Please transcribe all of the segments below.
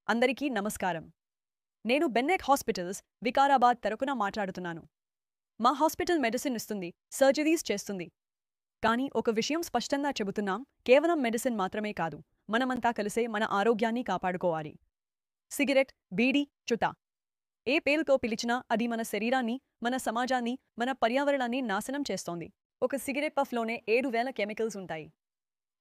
అందరికీ నమస్కారం. నేను బెన్నెక్ హాస్పిటల్స్, వికారాబాద్ తరపున మాట్లాడుతున్నాను. మా హాస్పిటల్ మెడిసిన్ ఇస్తుంది, సర్జరీస్ చేస్తుంది. కానీ ఒక విషయం స్పష్టంగా చెబుతున్నాం, కేవలం మెడిసిన్ మాత్రమే కాదు, మనమంతా కలిసే మన ఆరోగ్యాన్ని కాపాడుకోవాలి. సిగరెట్, బీడీ, చుట్ట ఏ పేరుతో పిలిచినా అది మన శరీరాన్ని, మన సమాజాన్ని, మన పర్యావరణాన్ని నాశనం చేస్తోంది. ఒక సిగరెట్ పఫ్లోనే 7,000 కెమికల్స్ ఉంటాయి.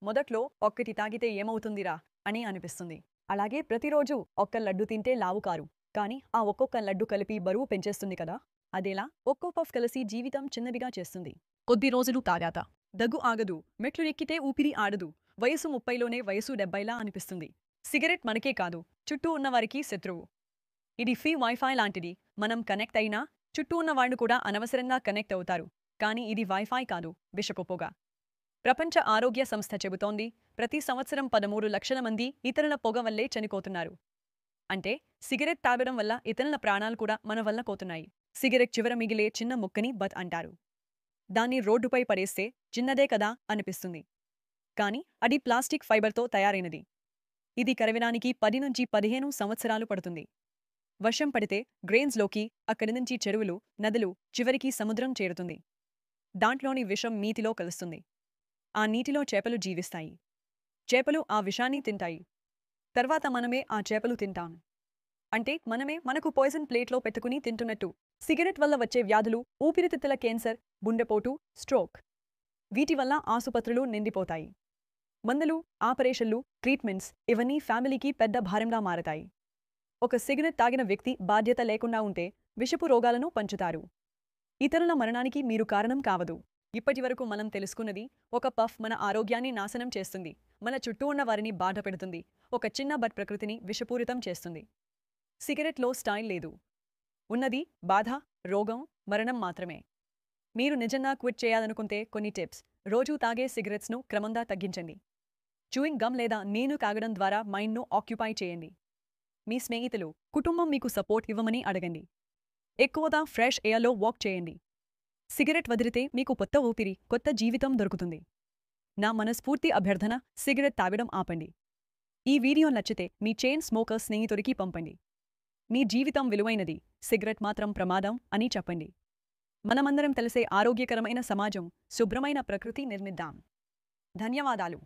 మొదట్లో ఒక్కటి తాగితే ఏమవుతుందిరా అని అనిపిస్తుంది. అలాగే ప్రతిరోజు ఒక్క లడ్డు తింటే లావు కారు, కానీ ఆ ఒక్కొక్క లడ్డు కలిపి బరువు పెంచేస్తుంది కదా. అదేలా ఒక్కో పఫ్ కలిసి జీవితం చిన్నదిగా చేస్తుంది. కొద్ది రోజులు తాగాత దగ్గు ఆగదు, మెట్లు ఎక్కితే ఊపిరి ఆడదు, వయసు 30లోనే వయసు 70లా అనిపిస్తుంది. సిగరెట్ మనకే కాదు, చుట్టూ ఉన్నవారికి శత్రువు. ఇది ఫ్రీ వైఫై లాంటిది. మనం కనెక్ట్ అయినా చుట్టూ ఉన్నవాళ్ళు కూడా అనవసరంగా కనెక్ట్ అవుతారు. కానీ ఇది వైఫై కాదు, విషపు పొగ. ప్రపంచ ఆరోగ్య సంస్థ చెబుతోంది, ప్రతి సంవత్సరం 13 లక్షల మంది ఇతరుల పొగ వల్లే చనిపోతున్నారు. అంటే సిగరెట్ తాగడం వల్ల ఇతరుల ప్రాణాలు కూడా మన వల్ల పోతున్నాయి. సిగరెట్ చివర మిగిలే చిన్న ముక్కని బత్ అంటారు. దాన్ని రోడ్డుపై పడేస్తే చిన్నదే కదా అనిపిస్తుంది, కానీ అది ప్లాస్టిక్ ఫైబర్తో తయారైనది. ఇది కరగడానికి 10 నుంచి 15 సంవత్సరాలు పడుతుంది. వర్షం పడితే గ్రెయిన్స్లోకి, అక్కడి నుంచి చెరువులు, నదులు, చివరికి సముద్రం చేరుతుంది. దాంట్లోని విషం నీటిలో కలుస్తుంది. ఆ నీటిలో చేపలు జీవిస్తాయి. చేపలు ఆ విషాన్ని తింటాయి. తర్వాత మనమే ఆ చేపలు తింటాం. అంటే మనమే మనకు పాయిజన్ ప్లేట్లో పెట్టుకుని తింటున్నట్టు. సిగరెట్ వల్ల వచ్చే వ్యాధులు ఊపిరితిత్తుల క్యాన్సర్, గుండెపోటు, స్ట్రోక్. వీటి వల్ల ఆసుపత్రులు నిండిపోతాయి. మందులు, ఆపరేషన్లు, ట్రీట్మెంట్స్ ఇవన్నీ ఫ్యామిలీకి పెద్ద భారంగా మారతాయి. ఒక సిగరెట్ తాగిన వ్యక్తి బాధ్యత లేకుండా ఉంటే విషపు రోగాలను పంచుతారు. ఇతరుల మరణానికి మీరు కారణం కావదు. ఇప్పటివరకు మనం తెలుసుకున్నది, ఒక పఫ్ మన ఆరోగ్యాన్ని నాశనం చేస్తుంది, మన చుట్టూ ఉన్న వారిని బాధ పెడుతుంది, ఒక చిన్న బట్ ప్రకృతిని విషపూరితం చేస్తుంది. సిగరెట్లో స్టైల్ లేదు. ఉన్నది బాధ, రోగం, మరణం మాత్రమే. మీరు నిజంగా క్విట్ చేయాలనుకుంటే కొన్ని టిప్స్. రోజూ తాగే సిగరెట్స్ను క్రమంగా తగ్గించండి. చూయింగ్ గమ్ లేదా నీళ్లు తాగడం ద్వారా మైండ్ను ఆక్యుపై చేయండి. మీ స్నేహితులు, కుటుంబం మీకు సపోర్ట్ ఇవ్వమని అడగండి. ఎక్కువగా ఫ్రెష్ ఎయిర్లో వాక్ చేయండి. సిగరెట్ వదిలితే మీకు కొత్త ఊపిరి, కొత్త జీవితం దొరుకుతుంది. నా మనస్ఫూర్తి అభ్యర్థన, సిగరెట్ తాగడం ఆపండి. ఈ వీడియో నచ్చితే మీ చైన్ స్మోకర్ స్నేహితుడికి పంపండి. మీ జీవితం విలువైనది, సిగరెట్ మాత్రం ప్రమాదం అని చెప్పండి. మనమందరం తెలిసే ఆరోగ్యకరమైన సమాజం, శుభ్రమైన ప్రకృతి నిర్మిద్దాం. ధన్యవాదాలు.